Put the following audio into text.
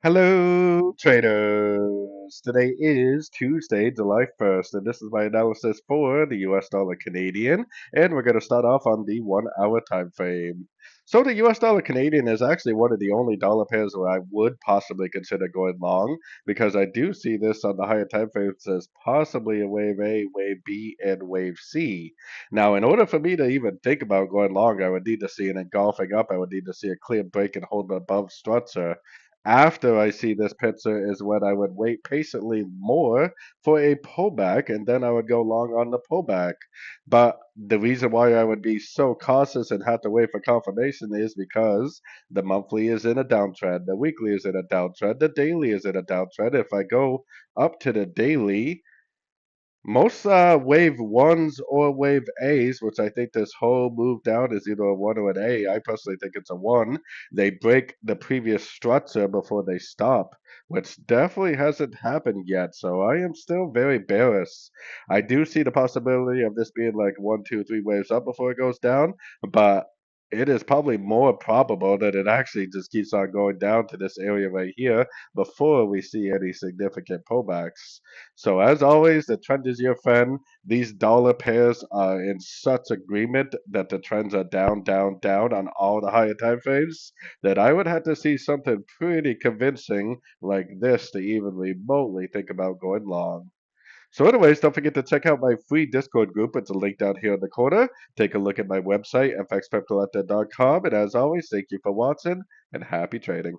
Hello, traders. Today is Tuesday, July 1st, and this is my analysis for the US dollar Canadian. And we're going to start off on the 1 hour time frame. So, the US dollar Canadian is actually one of the only dollar pairs where I would possibly consider going long because I do see this on the higher time frames as possibly a wave A, wave B, and wave C. Now, in order for me to even think about going long, I would need to see an engulfing up. I would need to see a clear break and hold above structure. After I see this picture is when I would wait patiently more for a pullback, and then I would go long on the pullback. But the reason why I would be so cautious and have to wait for confirmation is because the monthly is in a downtrend, the weekly is in a downtrend, the daily is in a downtrend. If I go up to the daily, most wave ones or wave A's, which I think this whole move down is either a one or an A. I personally think it's a one. They break the previous structure before they stop, which definitely hasn't happened yet. So I am still very bearish. I do see the possibility of this being like one, two, three waves up before it goes down, but it is probably more probable that it actually just keeps on going down to this area right here before we see any significant pullbacks. So as always, the trend is your friend. These dollar pairs are in such agreement that the trends are down, down, down on all the higher time frames that I would have to see something pretty convincing like this to even remotely think about going long. So anyways, don't forget to check out my free Discord group. It's a link down here in the corner. Take a look at my website, fxpipcollector.com. And as always, thank you for watching and happy trading.